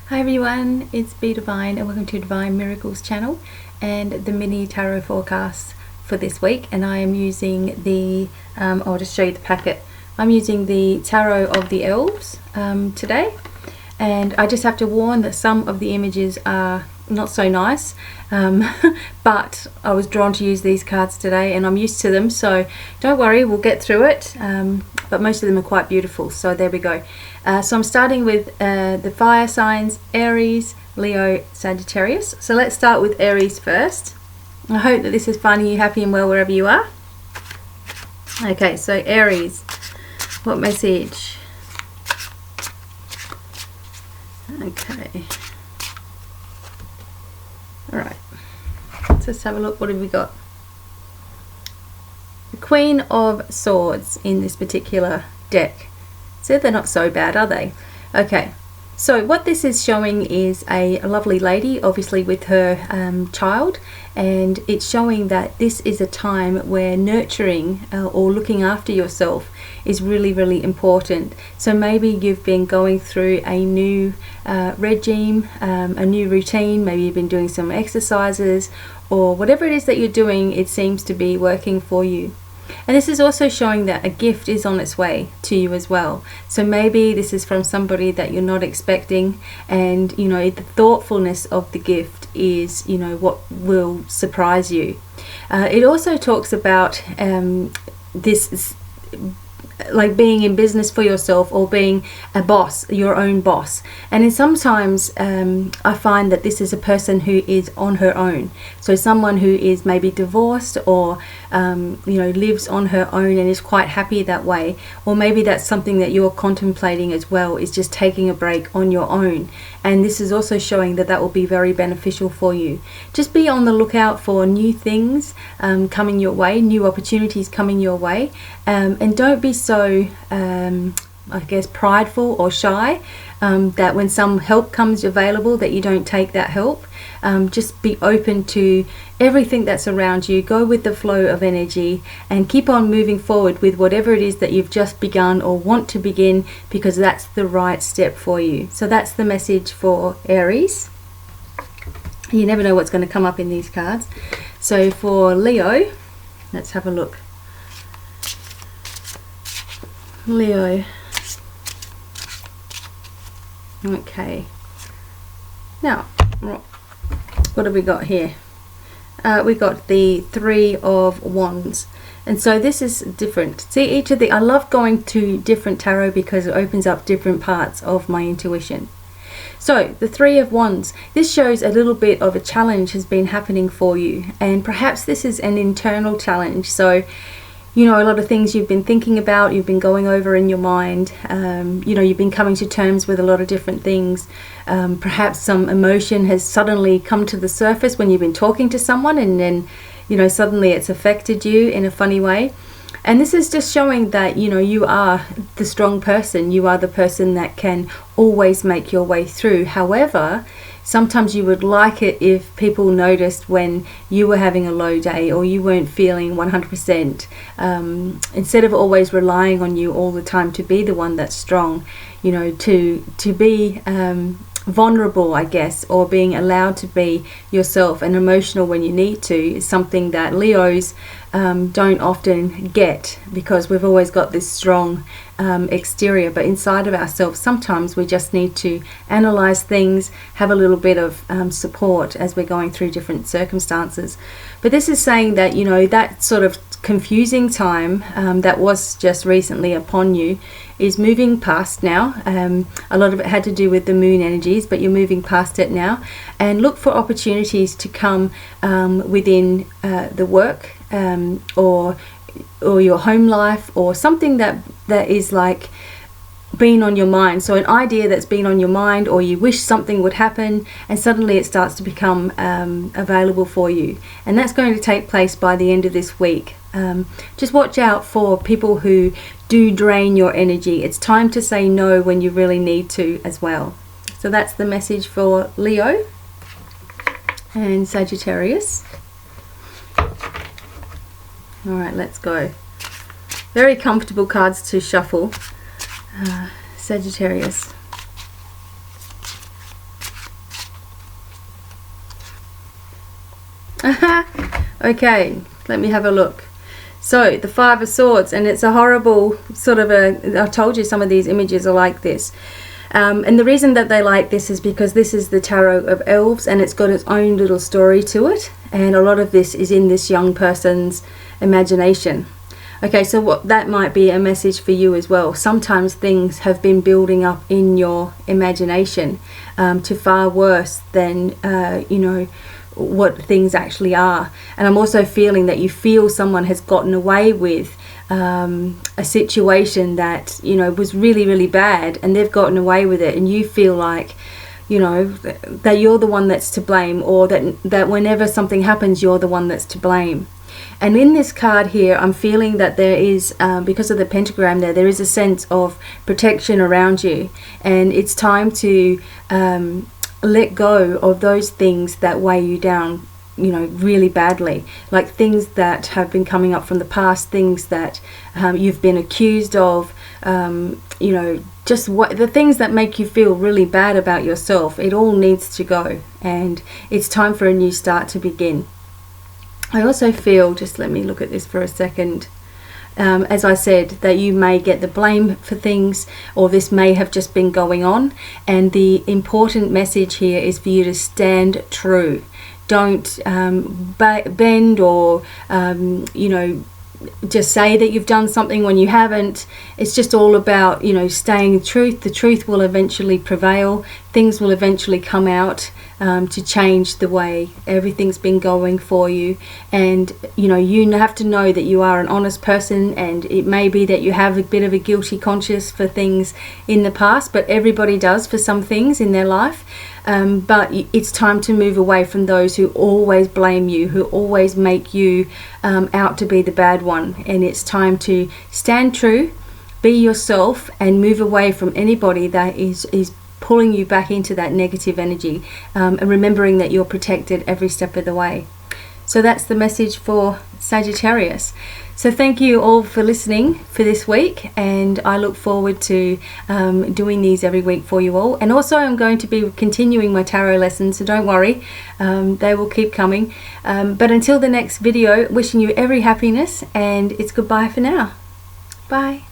Hi everyone, it's BDevine and welcome to Divine Miracles channel and the mini tarot forecast for this week. And I am using the, I'll just show you the packet. I'm using the Tarot of the Elves today, and I just have to warn that some of the images are not so nice, but I was drawn to use these cards today and I'm used to them, so don't worry, we'll get through it. But most of them are quite beautiful, so there we go. So I'm starting with the fire signs: Aries, Leo, Sagittarius. So let's start with Aries first. I hope that this is finding you happy and well wherever you are. Okay, so Aries, what message? Okay. Alright, let's just have a look. What have we got? The Queen of Swords in this particular deck. So they're not so bad, are they? Okay, so what this is showing is a lovely lady, obviously with her child, and it's showing that this is a time where nurturing or looking after yourself is really, really important. So maybe you've been going through a new regime, a new routine, maybe you've been doing some exercises, or whatever it is that you're doing, it seems to be working for you. And this is also showing that a gift is on its way to you as well. So maybe this is from somebody that you're not expecting, and you know, the thoughtfulness of the gift is, you know, what will surprise you. It also talks about this, like being in business for yourself or being a boss, your own boss. And then sometimes I find that this is a person who is on her own. So someone who is maybe divorced or you know, lives on her own and is quite happy that way. Or maybe that's something that you're contemplating as well, is just taking a break on your own. And this is also showing that that will be very beneficial for you. Just be on the lookout for new things coming your way, new opportunities coming your way, and don't be so I guess prideful or shy that when some help comes available that you don't take that help. Just be open to everything that's around you, go with the flow of energy and keep on moving forward with whatever it is that you've just begun or want to begin, because that's the right step for you. So that's the message for Aries. You never know what's going to come up in these cards. So for Leo, let's have a look. Leo. Okay. Now, what have we got here? We got the Three of Wands, and so this is different. See, each of the, I love going to different tarot because it opens up different parts of my intuition. So the Three of Wands, this shows a little bit of a challenge has been happening for you, and perhaps this is an internal challenge. So you know, a lot of things you've been thinking about, you've been going over in your mind, you know, you've been coming to terms with a lot of different things. Perhaps some emotion has suddenly come to the surface when you've been talking to someone, and then, you know, suddenly it's affected you in a funny way. And this is just showing that, you know, you are the strong person. You are the person that can always make your way through. However, sometimes you would like it if people noticed when you were having a low day or you weren't feeling 100%. Instead of always relying on you all the time to be the one that's strong, you know, to be vulnerable, I guess, or being allowed to be yourself and emotional when you need to, is something that Leos don't often get, because we've always got this strong exterior, but inside of ourselves sometimes we just need to analyze things, have a little bit of support as we're going through different circumstances. But this is saying that, you know, that sort of confusing time that was just recently upon you is moving past now. A lot of it had to do with the moon energies, but you're moving past it now, and look for opportunities to come within the work or your home life, or something that is like been on your mind. So an idea that's been on your mind, or you wish something would happen, and suddenly it starts to become available for you, and that's going to take place by the end of this week. Just watch out for people who do drain your energy. It's time to say no when you really need to as well. So that's the message for Leo and Sagittarius. All right, let's go. Very comfortable cards to shuffle. Sagittarius. Okay, let me have a look. So the Five of Swords, and it's a horrible sort of I told you some of these images are like this. And the reason that they like this is because this is the Tarot of Elves, and it's got its own little story to it, and a lot of this is in this young person's imagination. Okay, so what that might be a message for you as well. Sometimes things have been building up in your imagination to far worse than you know, what things actually are. And I'm also feeling that you feel someone has gotten away with a situation that, you know, was really, really bad, and they've gotten away with it, and you feel like, you know, that you're the one that's to blame, or that whenever something happens, you're the one that's to blame. And in this card here, I'm feeling that there is, because of the pentagram there is a sense of protection around you, and it's time to let go of those things that weigh you down, you know, really badly, like things that have been coming up from the past, things that you've been accused of, you know, just what the things that make you feel really bad about yourself. It all needs to go, and it's time for a new start to begin. I also feel, just let me look at this for a second, as I said, that you may get the blame for things, or this may have just been going on, and the important message here is for you to stand true. Don't bend or you know, just say that you've done something when you haven't. It's just all about, you know, staying truth. The truth will eventually prevail. Things will eventually come out to change the way everything's been going for you. And you know, you have to know that you are an honest person, and it may be that you have a bit of a guilty conscience for things in the past, but everybody does for some things in their life. But it's time to move away from those who always blame you, who always make you out to be the bad one. And it's time to stand true, be yourself, and move away from anybody that is pulling you back into that negative energy, and remembering that you're protected every step of the way. So that's the message for Sagittarius. So thank you all for listening for this week, and I look forward to doing these every week for you all. And also I'm going to be continuing my tarot lessons, so don't worry, they will keep coming. But until the next video, wishing you every happiness, and it's goodbye for now. Bye.